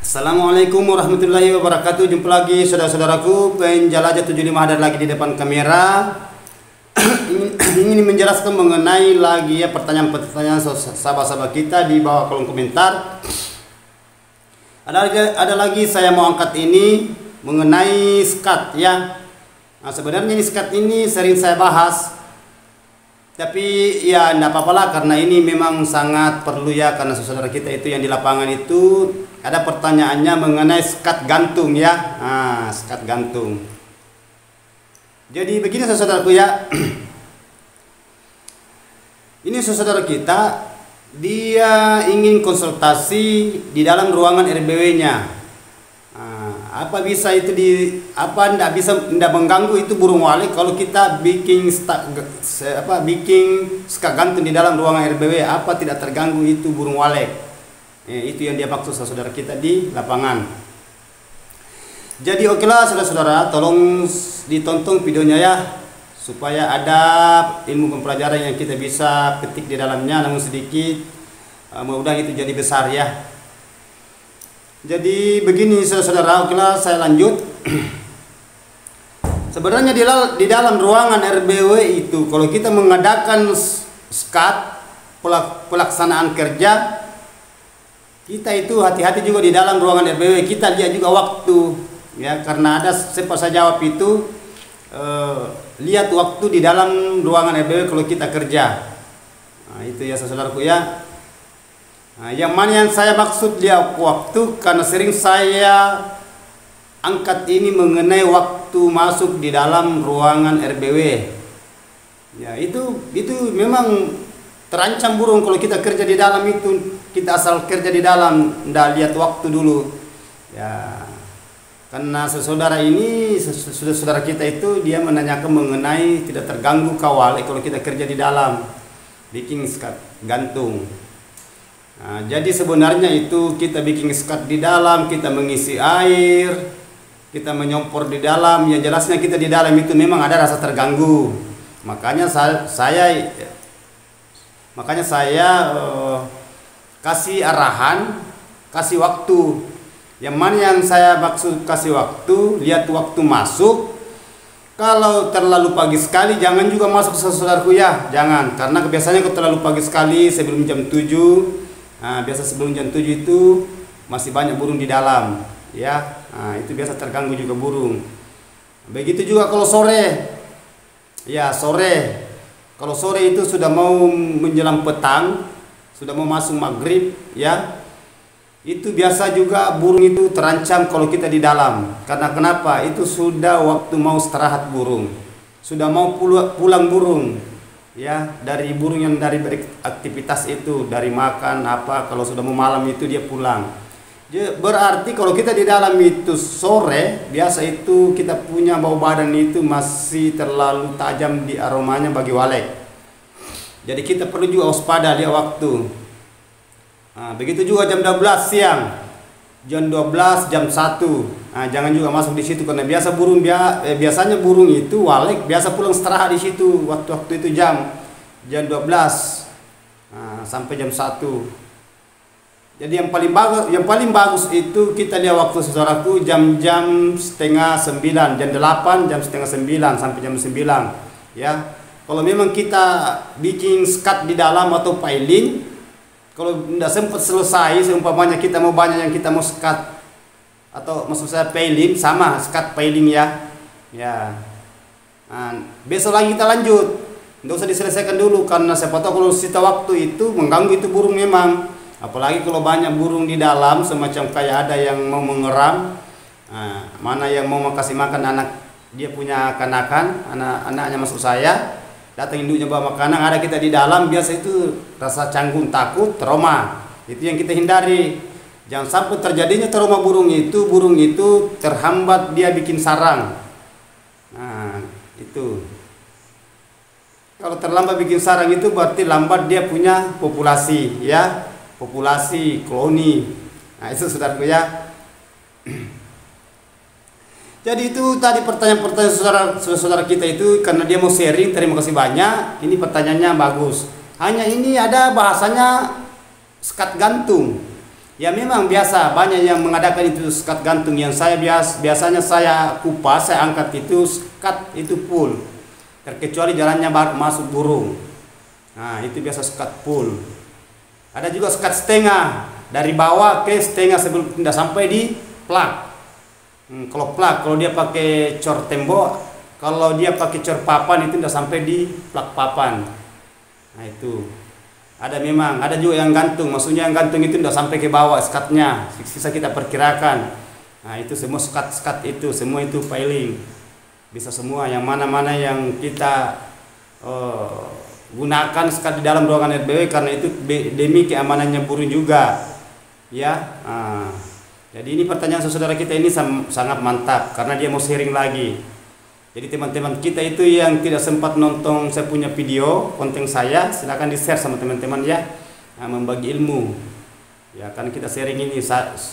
Assalamualaikum warahmatullahi wabarakatuh. Jumpa lagi saudara-saudaraku, penjelajah 75 hadir lagi di depan kamera. ingin menjelaskan mengenai lagi ya pertanyaan-pertanyaan sahabat-sahabat kita di bawah kolom komentar. Ada lagi saya mau angkat ini mengenai skat ya. Nah, sebenarnya ini skat ini sering saya bahas, tapi ya tidak apa-apa lah, karena ini memang sangat perlu ya, karena saudara kita itu yang di lapangan itu ada pertanyaannya mengenai skat gantung ya. Nah, skat gantung. Jadi begini saudaraku ya. Ini saudara kita, dia ingin konsultasi di dalam ruangan RBW-nya. Nah, apa bisa itu tidak bisa tidak mengganggu itu burung walet kalau kita bikin skat gantung di dalam ruangan RBW, apa tidak terganggu itu burung walet? Itu yang dia maksud saudara kita di lapangan. Jadi okelah saudara-saudara, tolong ditonton videonya ya, supaya ada ilmu pembelajaran yang kita bisa petik di dalamnya, namun sedikit, mudah-mudahan itu jadi besar ya. Jadi begini saudara-saudara, okelah saya lanjut. Sebenarnya di dalam ruangan RBW itu, kalau kita mengadakan skat pelaksanaan kerja, kita itu hati-hati juga di dalam ruangan RBW. Kita lihat juga waktu ya, karena ada sempat saya jawab itu, lihat waktu di dalam ruangan RBW kalau kita kerja. Nah, itu ya saudaraku ya. Nah, yang mana yang saya maksud lihat waktu, karena sering saya angkat ini mengenai waktu masuk di dalam ruangan RBW. Ya, itu memang terancam burung kalau kita kerja di dalam itu. Kita asal kerja di dalam, ndak lihat waktu dulu ya, karena saudara kita itu dia menanyakan mengenai tidak terganggu kawal kalau kita kerja di dalam bikin skat gantung. Nah, jadi sebenarnya itu kita bikin skat di dalam, kita mengisi air, kita menyompor di dalam, yang jelasnya kita di dalam itu memang ada rasa terganggu. Makanya saya kasih arahan, kasih waktu. Yang mana yang saya maksud kasih waktu, lihat waktu masuk. Kalau terlalu pagi sekali jangan juga masuk saudaraku ya, jangan, karena kebiasaannya kalau terlalu pagi sekali sebelum jam 7, nah, biasa sebelum jam 7 itu masih banyak burung di dalam ya. Nah, itu biasa terganggu juga burung. Begitu juga kalau sore ya, kalau sore itu sudah mau menjelang petang, sudah mau masuk maghrib ya, itu biasa juga burung itu terancam kalau kita di dalam. Karena kenapa? Itu sudah waktu mau istirahat burung, sudah mau pulang burung ya, dari burung yang dari beraktivitas itu, dari makan apa, kalau sudah mau malam itu dia pulang. Berarti kalau kita di dalam itu sore, biasa itu kita punya bau badan itu masih terlalu tajam di aromanya bagi walet. Jadi kita perlu juga waspada lihat waktu. Nah, begitu juga jam 12 siang, jam 12, jam 1. Nah, jangan juga masuk di situ, karena biasanya burung itu walet biasa pulang istirahat di situ waktu itu jam 12 sampai jam 1. Jadi yang paling bagus itu kita lihat waktu saudaraku jam-jam setengah 9, jam 8, jam setengah 9 sampai jam 9 ya. Kalau memang kita bikin skat di dalam atau piling, kalau tidak sempat selesai, seumpamanya kita mau banyak yang kita mau skat, atau maksud saya piling, sama skat piling ya. Nah, besok lagi kita lanjut, tidak usah diselesaikan dulu, karena siapa tahu kalau sisa waktu itu mengganggu itu burung memang. Apalagi kalau banyak burung di dalam, semacam kayak ada yang mau mengeram, nah, mana yang mau kasih makan anak, dia punya kanakan, anaknya masuk saya, datang induknya bawa makanan, ada kita di dalam, biasa itu rasa canggung, takut, trauma. Itu yang kita hindari. Jangan sampai terjadinya trauma burung itu terhambat dia bikin sarang. Nah, itu. Kalau terlambat bikin sarang itu berarti lambat dia punya populasi ya, populasi koloni. Nah, itu saudaraku ya. Jadi itu tadi pertanyaan-pertanyaan saudara kita itu, karena dia mau sharing, terima kasih banyak. Ini pertanyaannya bagus. Hanya ini ada bahasanya skat gantung. Ya memang biasa banyak yang mengadakan itu sekat gantung. Yang saya biasanya saya kupas, saya angkat itu sekat itu full, terkecuali jalannya masuk burung. Nah itu biasa sekat full. Ada juga sekat setengah, dari bawah ke setengah sebelum tidak sampai di plak. Kalau plak, kalau dia pakai cor tembok, kalau dia pakai cor papan itu tidak sampai di plak papan. Nah itu ada, memang ada juga yang gantung, maksudnya yang gantung itu tidak sampai ke bawah sekatnya, sisa kita perkirakan. Nah itu semua sekat itu semua itu piling, bisa semua. Yang mana-mana yang kita gunakan sekat di dalam ruangan RBW, karena itu demi keamanannya burung juga ya. Jadi ini pertanyaan saudara kita ini sangat mantap, karena dia mau sharing lagi. Jadi teman-teman kita itu yang tidak sempat nonton saya punya video konten saya, silakan di share sama teman-teman ya, membagi ilmu ya, kan kita sharing ini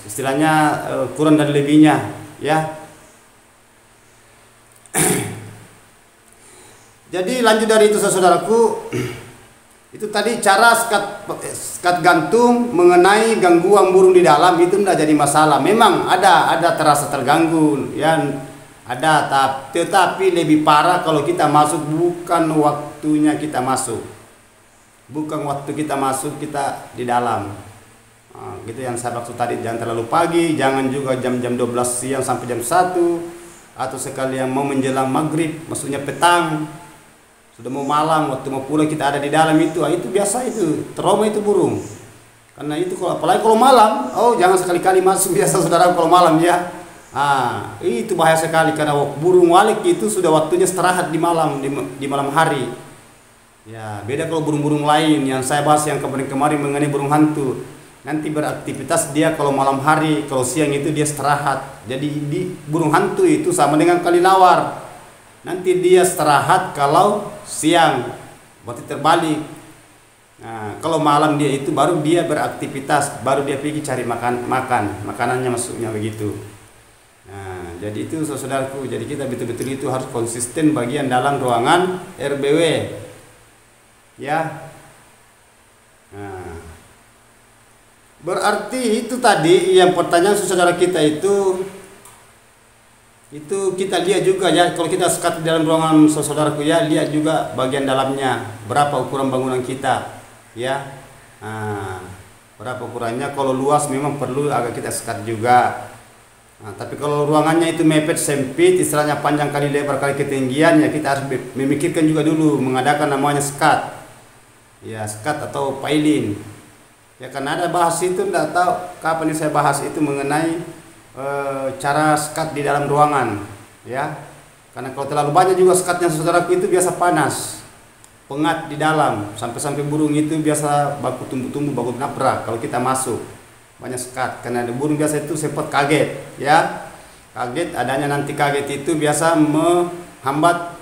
istilahnya kurang dan lebihnya ya. Jadi lanjut dari itu saudaraku, itu tadi cara sekat gantung mengenai gangguan burung di dalam itu tidak jadi masalah. Memang ada terasa terganggu ya, ada, tetapi lebih parah kalau kita masuk bukan waktunya kita masuk, bukan waktu kita masuk kita di dalam. Gitu yang saya maksud tadi, jangan terlalu pagi, jangan juga jam-jam 12 siang sampai jam 1, atau sekalian mau menjelang maghrib, maksudnya petang, sudah mau malam, waktu mau pulang kita ada di dalam itu biasa, itu trauma itu burung. Karena itu apalagi kalau malam, jangan sekali-kali masuk biasa saudara kalau malam ya. Itu bahaya sekali, karena burung walik itu sudah waktunya istirahat di malam hari. Ya, beda kalau burung-burung lain yang saya bahas yang kemarin mengenai burung hantu. Nanti beraktivitas dia kalau malam hari, kalau siang itu dia istirahat. Jadi di burung hantu itu sama dengan kelelawar. Nanti dia istirahat kalau siang, berarti terbalik. Nah, kalau malam dia itu baru dia beraktivitas, baru dia pergi cari makanannya, maksudnya begitu. Nah, jadi itu saudaraku, jadi kita betul-betul itu harus konsisten bagian dalam ruangan RBW ya. Nah, berarti itu tadi yang pertanyaan saudara kita itu kita lihat juga ya, kalau kita sekat di dalam ruangan saudaraku ya, lihat juga bagian dalamnya berapa ukuran bangunan kita ya. Nah, berapa ukurannya, kalau luas memang perlu agak kita sekat juga. Nah, tapi kalau ruangannya itu mepet sempit, istilahnya panjang kali lebar kali ketinggian, ya kita harus memikirkan juga dulu mengadakan namanya sekat ya, sekat atau piling ya. Karena ada bahas itu, tidak tahu kapan ini saya bahas itu mengenai cara sekat di dalam ruangan ya. Karena kalau terlalu banyak juga sekatnya saudaraku itu biasa panas, pengat di dalam, sampai burung itu biasa baku tumbuh-tumbuh, baku nabrak kalau kita masuk banyak sekat. Karena burung biasa itu sempat kaget ya, kaget adanya, nanti kaget itu biasa menghambat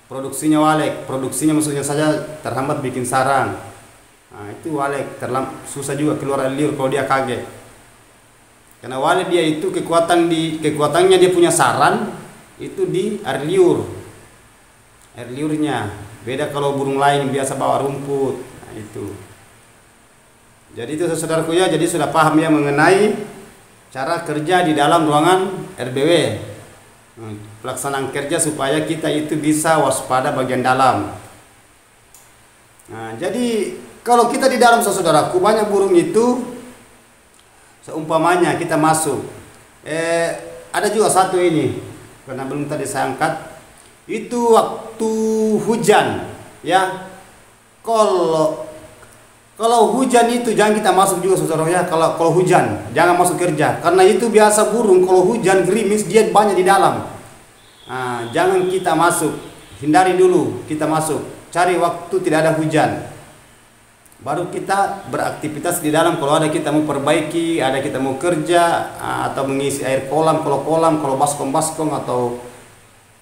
produksinya walek, produksinya maksudnya saja terhambat bikin sarang. Nah, itu walek susah juga keluar air liur kalau dia kaget. Karena walek dia itu kekuatannya dia punya sarang itu di air liurnya. Beda kalau burung lain biasa bawa rumput. Nah, itu. Jadi itu saudaraku ya, jadi sudah paham ya mengenai cara kerja di dalam ruangan RBW. Pelaksanaan kerja supaya kita itu bisa waspada bagian dalam. Nah, jadi kalau kita di dalam saudaraku banyak burung itu, seumpamanya kita masuk, ada juga satu ini karena belum tadi saya angkat, itu waktu hujan ya. Kalau hujan itu jangan kita masuk juga saudara ya. Kalau hujan jangan masuk kerja, karena itu biasa burung kalau hujan gerimis dia banyak di dalam. Nah, jangan kita masuk, hindari dulu kita masuk, cari waktu tidak ada hujan, baru kita beraktivitas di dalam. Kalau ada kita mau perbaiki, ada kita mau kerja atau mengisi air kolam, kalau baskom atau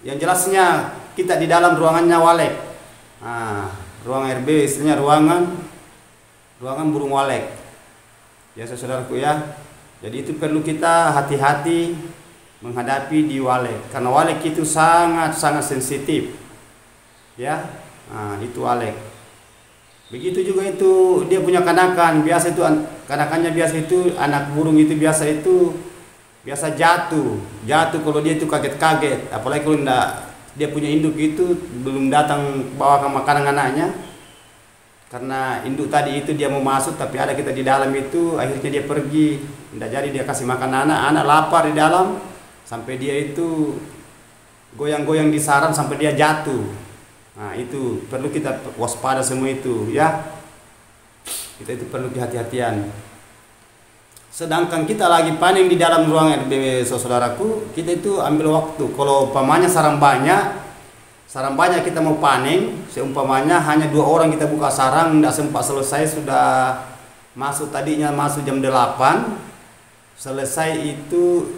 yang jelasnya kita di dalam ruangannya walek. Ruang RB istilahnya ruangan burung walek ya saudaraku ya. Jadi itu perlu kita hati-hati menghadapi di walek, karena walek itu sangat sensitif ya. Itu walek. Begitu juga itu dia punya kanakan, biasa itu kanakannya biasa itu anak burung itu biasa jatuh. Jatuh kalau dia itu kaget-kaget, apalagi kalau enggak dia punya induk itu belum datang bawa ke makanan anaknya. Karena induk tadi itu dia mau masuk tapi ada kita di dalam itu, akhirnya dia pergi. Enggak jadi dia kasih makan anak lapar di dalam sampai dia itu goyang-goyang di sarang sampai dia jatuh. Nah, itu perlu kita waspada semua itu ya. Kita itu perlu kehati-hatian. Sedangkan kita lagi panen di dalam ruang RBW saudaraku, kita itu ambil waktu. Kalau umpamanya sarang banyak kita mau panen, seumpamanya hanya 2 orang kita buka sarang, tidak sempat selesai sudah masuk, tadinya masuk jam 8, selesai itu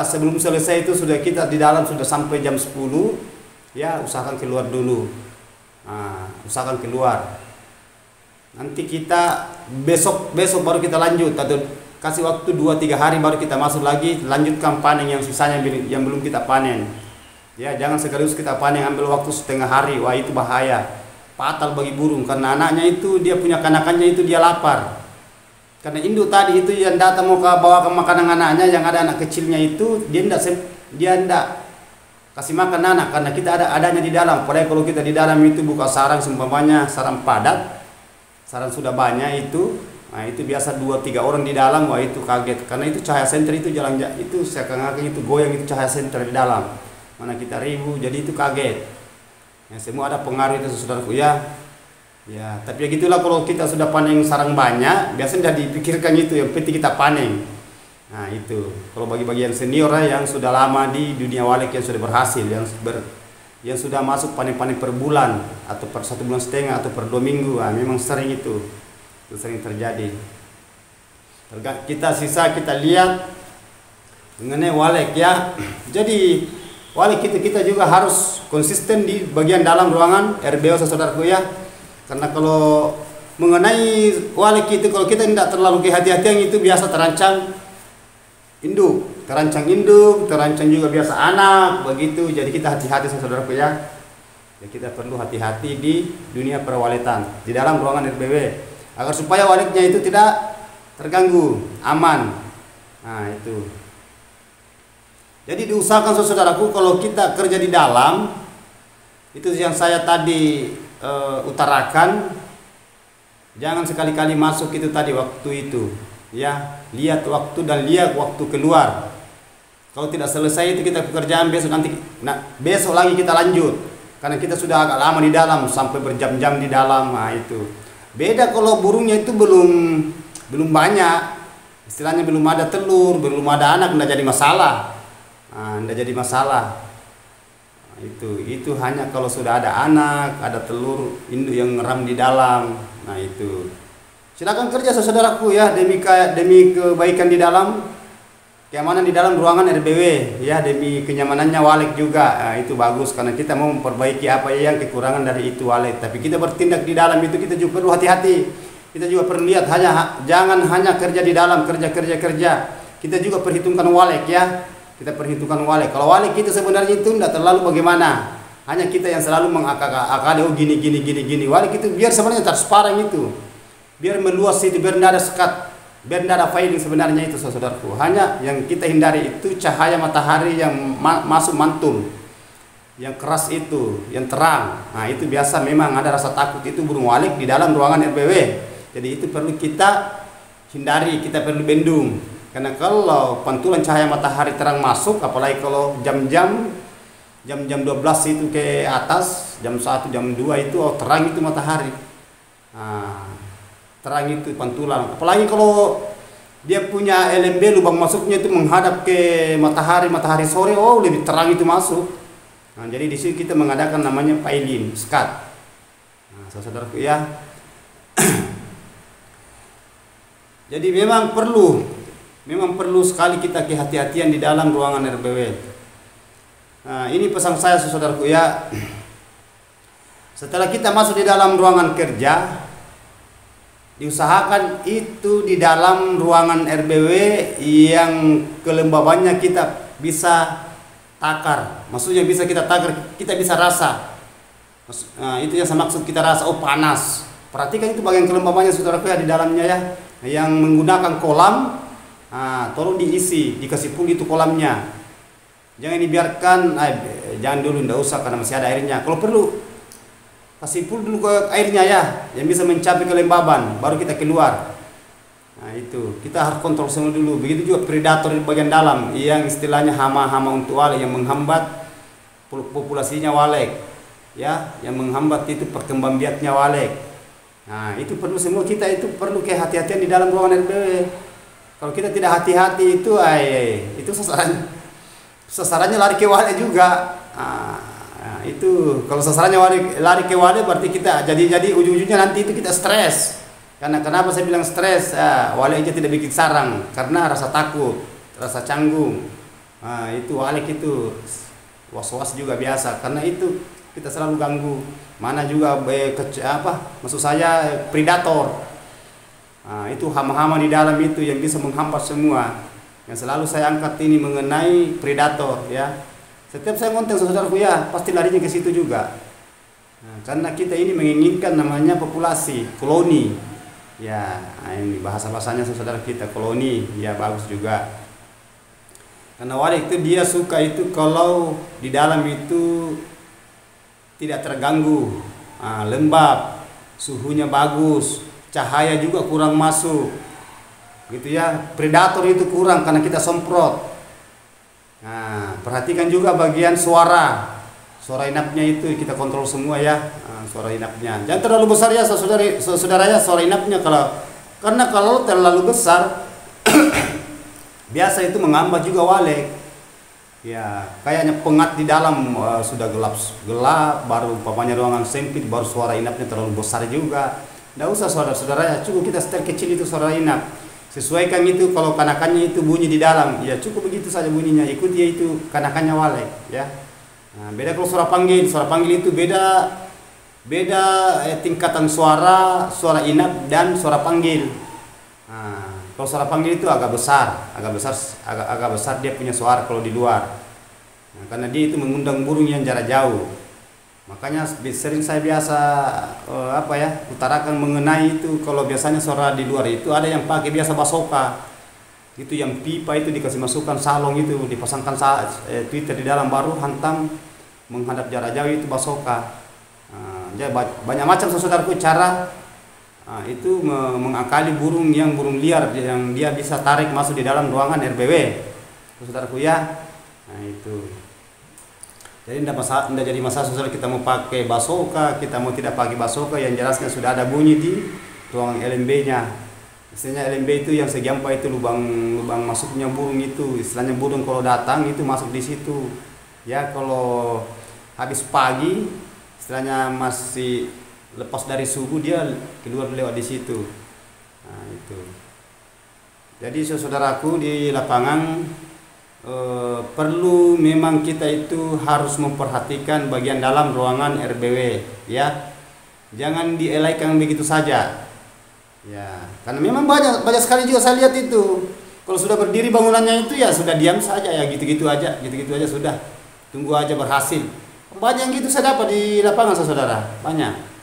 sebelum selesai itu sudah kita di dalam sudah sampai jam 10. Ya, usahakan keluar dulu. Usahakan keluar. Nanti kita besok baru kita lanjut, atau kasih waktu 2-3 hari baru kita masuk lagi, lanjutkan panen yang sisanya yang belum kita panen. Ya, jangan sekaligus kita panen ambil waktu setengah hari. Wah, itu bahaya. Fatal bagi burung karena anaknya itu dia punya kanakannya itu dia lapar. Karena induk tadi itu yang datang mau bawa ke makanan anaknya, yang ada anak kecilnya itu dia enggak kasih makan anak karena kita adanya di dalam. Padahal kalau kita di dalam itu buka sarang seumpamanya sarang padat, sarang sudah banyak itu, nah itu biasa 2-3 orang di dalam, wah itu kaget karena itu cahaya senter itu jalan itu seakan-akan itu goyang itu cahaya senter di dalam. Mana kita ribu jadi itu kaget. Ya, semua ada pengaruh itu saudaraku ya. Ya, tapi ya gitulah kalau kita sudah panen sarang banyak, biasanya dipikirkan itu yang penting kita panen. Nah itu kalau bagi yang senior yang sudah lama di dunia walek, yang sudah berhasil, yang sudah masuk panen-panen per bulan atau per 1,5 bulan atau per 2 minggu, memang sering itu sering terjadi. Kita lihat mengenai walek ya. Jadi walek kita juga harus konsisten di bagian dalam ruangan RBO saudaraku ya. Karena kalau mengenai walek itu kalau kita tidak terlalu kehati-hatian itu biasa terancam induk, terancang juga biasa anak begitu. Jadi kita hati-hati saudaraku ya. Ya kita perlu hati-hati di dunia perwaletan di dalam ruangan RBW agar supaya waleknya itu tidak terganggu, aman. Nah itu. Jadi diusahakan saudaraku kalau kita kerja di dalam itu yang saya tadi utarakan, jangan sekali-kali masuk itu tadi waktu itu. Ya, lihat waktu dan lihat waktu keluar. Kalau tidak selesai itu kita pekerjaan besok nanti, besok lagi kita lanjut. Karena kita sudah agak lama di dalam sampai berjam-jam di dalam. Nah itu. Beda kalau burungnya itu belum banyak, istilahnya belum ada telur, belum ada anak, tidak jadi masalah. Tidak jadi masalah. Nah, itu hanya kalau sudah ada anak, ada telur, induk yang ngeram di dalam. Nah itu. Silakan kerja saudaraku ya demi kebaikan di dalam, keamanan di dalam ruangan RBW ya, demi kenyamanannya walek juga. Nah, itu bagus karena kita mau memperbaiki apa yang kekurangan dari itu walek. Tapi kita bertindak di dalam itu kita juga perlu hati-hati. Kita juga perlu lihat jangan hanya kerja di dalam kerja. Kita juga perhitungkan walek ya. Kita perhitungkan walek. Kalau walek itu sebenarnya itu tidak terlalu bagaimana. Hanya kita yang selalu mengakali gini. Walek itu biar sebenarnya transparan itu. Biar meluas itu, biar tidak ada sekat, biar tidak ada failing sebenarnya itu saudaraku. Hanya yang kita hindari itu cahaya matahari yang masuk mantul, yang keras itu, yang terang. Nah itu biasa memang ada rasa takut itu burung walek di dalam ruangan RBW. Jadi itu perlu kita hindari, kita perlu bendung. Karena kalau pantulan cahaya matahari terang masuk, apalagi kalau jam-jam 12 itu ke atas, jam 1, jam 2 itu terang itu matahari. Nah, terang itu pantulan, apalagi kalau dia punya LMB lubang masuknya itu menghadap ke matahari sore, lebih terang itu masuk. Nah, jadi di sini kita mengadakan namanya pailin skat. Nah, saudaraku ya. Jadi memang perlu sekali kita kehati-hatian di dalam ruangan RBW. Nah, ini pesan saya saudaraku ya. Setelah kita masuk di dalam ruangan kerja, diusahakan itu di dalam ruangan RBW yang kelembabannya kita bisa takar. Maksudnya bisa kita takar, kita bisa rasa. Nah, itu yang saya maksud kita rasa, panas. Perhatikan itu bagian kelembabannya saudaraku ya di dalamnya ya, yang menggunakan kolam. Tolong diisi, dikasih full itu kolamnya. Jangan dibiarkan, jangan dulu, ndak usah karena masih ada airnya. Kalau perlu kasih full dulu ke airnya ya, yang bisa mencapai kelembaban, baru kita keluar. Nah itu kita harus kontrol semua dulu. Begitu juga predator di bagian dalam, yang istilahnya hama-hama untuk walek yang menghambat populasinya walek, ya, yang menghambat itu perkembangbiaknya walek. Nah itu perlu semua, kita itu perlu kehati-hatian di dalam ruangan RBW. Kalau kita tidak hati-hati itu sasarannya lari ke walek juga. Itu kalau sasarannya lari ke walek berarti kita jadi ujung-ujungnya nanti itu kita stres. Karena kenapa saya bilang stres? Walek aja tidak bikin sarang karena rasa takut, rasa canggung. Itu walek itu was-was juga biasa, karena itu kita selalu ganggu. Mana juga maksud saya predator. Itu hama-hama di dalam itu yang bisa menghambat semua. Yang selalu saya angkat ini mengenai predator ya. Setiap saya ngonten saudaraku ya, pasti larinya ke situ juga. Karena kita ini menginginkan namanya populasi, koloni. Ya, ini bahasa-bahasanya saudara kita, koloni, ya bagus juga. Karena walek itu dia suka itu kalau di dalam itu tidak terganggu, lembab, suhunya bagus, cahaya juga kurang masuk, gitu ya. Predator itu kurang karena kita semprot. Nah, perhatikan juga bagian suara inapnya itu kita kontrol semua ya. Suara inapnya jangan terlalu besar ya saudara ya, suara inapnya karena kalau terlalu besar biasa itu menghambat juga walek. Ya, kayaknya pengat di dalam sudah gelap, baru umpamanya ruangan sempit, baru suara inapnya terlalu besar juga. Nggak usah saudara-saudara ya, cukup kita setel kecil itu suara inap. Sesuaikan itu, kalau kanakannya itu bunyi di dalam, ya cukup begitu saja bunyinya, ikuti ya itu kanakannya walek ya. Nah, beda kalau suara panggil itu beda tingkatan suara inap dan suara panggil. Nah, kalau suara panggil itu agak besar dia punya suara kalau di luar. Nah, karena dia itu mengundang burung yang jarak jauh. Makanya sering saya biasa utarakan mengenai itu. Kalau biasanya suara di luar itu ada yang pakai biasa basoka, itu yang pipa itu dikasih masukkan salong itu, dipasangkan Twitter di dalam, baru hantam menghadap jarak jauh itu basoka. Jadi banyak macam saudaraku cara itu mengakali burung liar yang dia bisa tarik masuk di dalam ruangan RBW saudaraku ya. Nah itu jadi tidak jadi masalah saudara, kita mau pakai basoka, kita mau tidak pakai basoka, yang jelasnya sudah ada bunyi di ruangan LMB-nya. Istilahnya LMB itu yang segi empat itu lubang masuknya burung itu, istilahnya burung kalau datang itu masuk di situ. Ya kalau habis pagi, istilahnya masih lepas dari subuh, dia keluar lewat di situ. Nah itu. Jadi saudaraku di lapangan perlu memang kita itu harus memperhatikan bagian dalam ruangan RBW ya. Jangan dielaikan begitu saja. Ya, karena memang banyak sekali juga saya lihat itu. Kalau sudah berdiri bangunannya itu ya sudah diam saja ya, gitu-gitu aja sudah. Tunggu aja berhasil. Banyak yang gitu saya dapat di lapangan saudara. Banyak.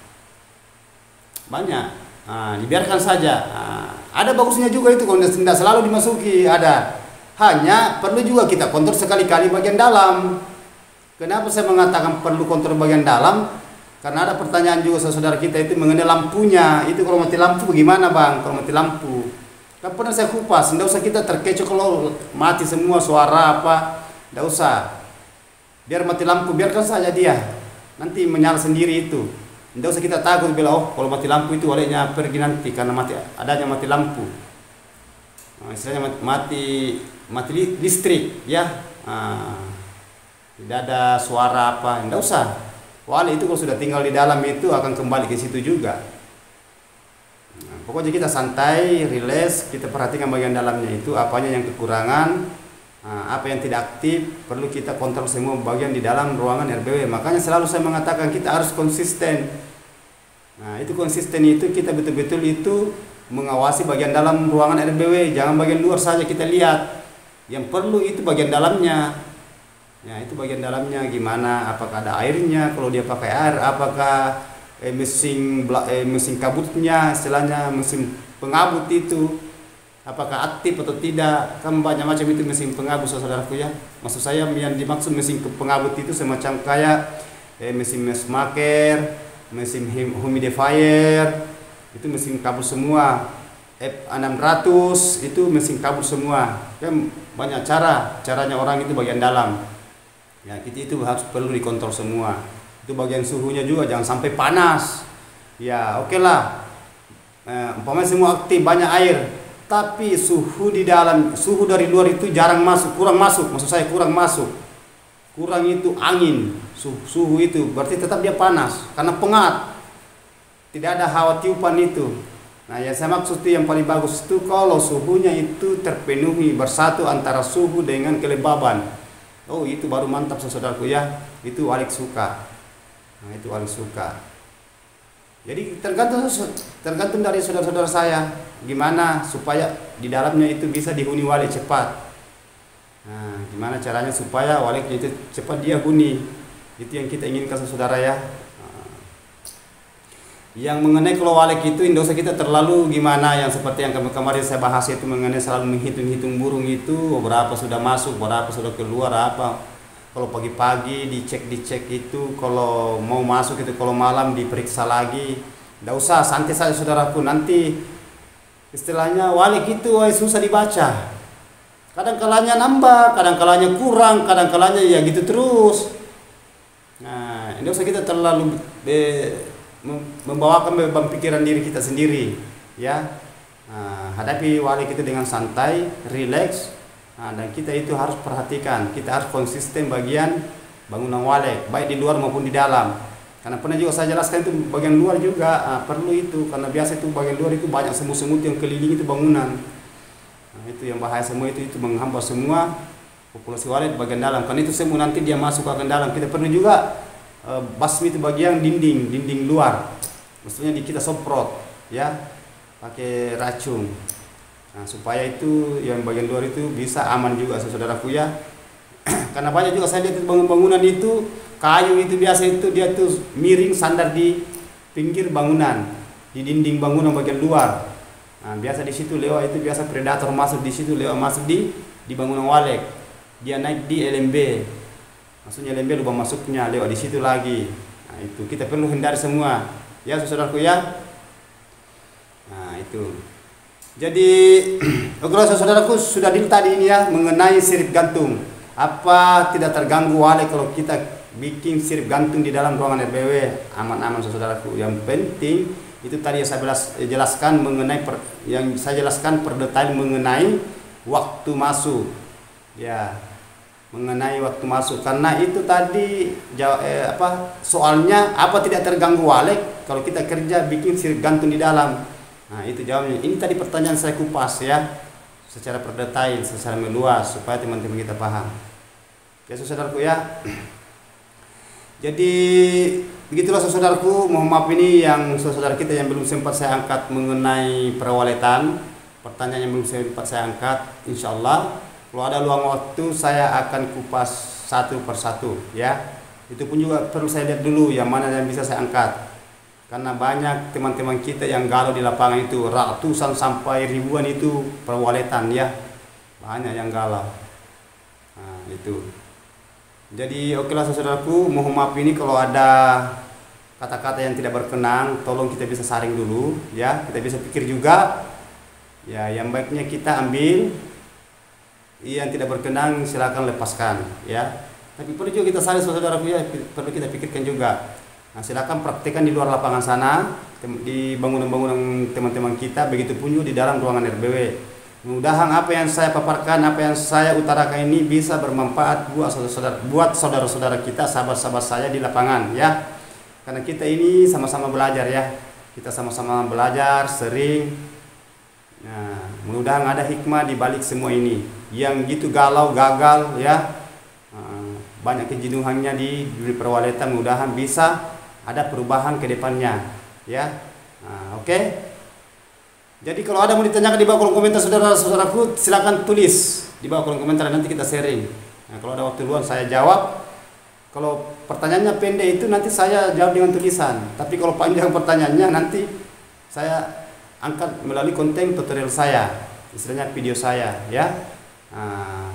Dibiarkan saja. Ada bagusnya juga itu, kalau tidak selalu dimasuki ada. Hanya perlu juga kita kontrol sekali-kali bagian dalam. Kenapa saya mengatakan perlu kontrol bagian dalam? Karena ada pertanyaan juga saudara kita itu mengenai lampunya. Itu kalau mati lampu bagaimana bang? Kalau mati lampu, kan pernah saya kupas. Tidak usah kita terkecoh kalau mati semua suara apa. Tidak usah. Biar mati lampu, biarkan saja dia. Nanti menyala sendiri itu. Tidak usah kita takut bilang, kalau mati lampu itu waleknya pergi nanti karena adanya mati lampu. Istilahnya mati listrik ya. Tidak ada suara apa, tidak usah. Walek itu kalau sudah tinggal di dalam itu akan kembali ke situ juga. Pokoknya kita santai, relax, kita perhatikan bagian dalamnya itu apanya yang kekurangan, apa yang tidak aktif, perlu kita kontrol semua bagian di dalam ruangan RBW. Makanya selalu saya mengatakan kita harus konsisten. Nah itu konsisten itu kita betul-betul itu mengawasi bagian dalam ruangan RBW, jangan bagian luar saja kita lihat. Yang perlu itu bagian dalamnya. Ya itu bagian dalamnya gimana, apakah ada airnya, kalau dia pakai air apakah mesin kabutnya, istilahnya mesin pengabut itu apakah aktif atau tidak, kan banyak macam itu mesin pengabut saudaraku ya. Maksud saya yang dimaksud mesin pengabut itu semacam kayak mesin mesmaker, mesin humidifier, itu mesin kabut semua. F600 itu mesin kabut semua. Kan banyak caranya orang itu bagian dalam. Ya, itu harus perlu dikontrol semua. Itu bagian suhunya juga jangan sampai panas. Ya, oke lah. Umpamanya semua aktif banyak air, tapi suhu di dalam, suhu dari luar itu jarang masuk, kurang masuk. Maksud saya kurang masuk. Kurang itu angin, suhu itu berarti tetap dia panas karena pengat. Tidak ada hawa tiupan itu. Nah, yang saya maksud itu yang paling bagus itu kalau suhunya itu terpenuhi, bersatu antara suhu dengan kelembaban. Oh, itu baru mantap saudaraku ya. Itu Walik suka. Nah, itu Walik suka. Jadi tergantung dari saudara-saudara saya gimana supaya di dalamnya itu bisa dihuni walik cepat. Nah, gimana caranya supaya waliknya itu cepat dia huni. Itu yang kita inginkan saudara ya. Yang mengenai kalau walik itu tidak usah kita terlalu gimana, yang seperti yang kemarin saya bahas itu mengenai selalu menghitung-hitung burung itu berapa sudah masuk, berapa sudah keluar apa. Kalau pagi-pagi dicek itu, kalau mau masuk itu, kalau malam diperiksa lagi. Tidak usah, santai saja saudaraku, nanti istilahnya walik itu susah dibaca. Kadang kalanya nambah, kadang kalanya kurang, kadang kalanya ya gitu terus. Nah, tidak usah kita terlalu membawakan beban pikiran diri kita sendiri ya. Nah, hadapi walik itu dengan santai, rileks. Nah, dan kita itu harus perhatikan, kita harus konsisten bagian bangunan walik, baik di luar maupun di dalam. Karena pernah juga saya jelaskan itu bagian luar juga perlu itu, karena biasa itu bagian luar itu banyak semut-semut yang keliling itu bangunan. Nah, itu yang bahaya semua itu menghambat semua populasi walik di bagian dalam. Karena itu semua nanti dia masuk ke bagian dalam. Kita perlu juga basmi itu bagian dinding luar. Maksudnya kita semprot ya, pakai racun. Nah, supaya itu yang bagian luar itu bisa aman juga saudaraku ya. Karena banyak juga saya lihat bangunan itu kayu itu biasa itu dia tuh miring sandar di pinggir bangunan, di dinding bangunan bagian luar. Nah, biasa di situ lewat itu biasa predator masuk di situ, lewat masuk di bangunan walik. Dia naik di LMB. Maksudnya LMB lubang masuknya lewat di situ lagi. Nah, itu kita perlu hindari semua ya saudaraku ya. Nah, itu. Jadi, kalau saudaraku sudah deal tadi ini ya mengenai sirip gantung. Apa tidak terganggu walik kalau kita bikin sirip gantung di dalam ruangan RBW? Aman-aman saudaraku. Yang penting itu tadi yang saya jelaskan mengenai yang saya jelaskan per detail mengenai waktu masuk. Ya, mengenai waktu masuk. Karena itu tadi soalnya apa tidak terganggu walik kalau kita kerja bikin sirip gantung di dalam. Nah, itu jawabnya. Ini tadi pertanyaan saya kupas ya, secara berdetail, secara meluas supaya teman-teman kita paham. Ya saudaraku ya. Jadi begitulah saudaraku. Mohon maaf ini yang saudara kita yang belum sempat saya angkat mengenai perawaletan. Pertanyaan yang belum sempat saya angkat. Insya Allah kalau ada luang waktu saya akan kupas satu persatu ya. Itu pun juga perlu saya lihat dulu yang mana yang bisa saya angkat. Karena banyak teman-teman kita yang galau di lapangan itu, ratusan sampai ribuan itu perawaletan ya. Banyak yang galau. Nah, itu. Jadi okelah saudaraku, mohon maaf ini kalau ada kata-kata yang tidak berkenan, tolong kita bisa saring dulu ya. Kita bisa pikir juga. Ya, yang baiknya kita ambil, yang tidak berkenan silakan lepaskan ya. Tapi perlu juga kita saring saudaraku ya, perlu kita pikirkan juga. Nah, silakan praktekkan di luar lapangan sana, di bangunan-bangunan teman-teman kita, begitu pun juga di dalam ruangan RBW. Mudah-mudahan apa yang saya paparkan, apa yang saya utarakan ini bisa bermanfaat buat saudara-saudara kita, sahabat-sahabat saya di lapangan ya. Karena kita ini sama-sama belajar ya. Kita sama-sama belajar sering. Nah, mudah-mudahan ada hikmah di balik semua ini. Yang gitu galau, gagal ya. Banyak kejenuhannya di perawaletan, mudah-mudahan bisa ada perubahan ke depannya ya. Nah, oke. Jadi kalau ada mau ditanyakan di bawah kolom komentar saudara-saudaraku, silakan tulis di bawah kolom komentar, nanti kita sharing. Nah, kalau ada waktu luang saya jawab. Kalau pertanyaannya pendek itu nanti saya jawab dengan tulisan. Tapi kalau panjang pertanyaannya nanti saya angkat melalui konten tutorial saya, istilahnya video saya ya. Nah,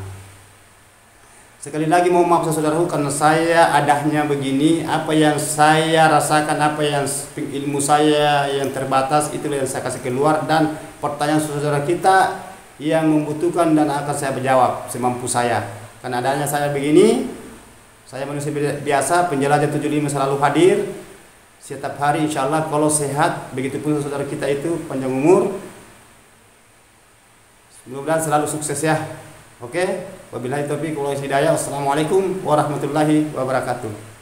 sekali lagi mohon maaf saudaraku karena saya adanya begini, apa yang saya rasakan, apa yang ilmu saya yang terbatas itulah yang saya kasih keluar, dan pertanyaan saudara kita yang membutuhkan dan akan saya menjawab semampu saya. Karena adanya saya begini, saya manusia biasa, penjelajah 75 selalu hadir setiap hari insya Allah kalau sehat. Begitupun saudara kita itu panjang umur, mudah-mudahan selalu sukses ya. Oke, wabillahi taufiq wal hidayah. Wassalamualaikum warahmatullahi wabarakatuh.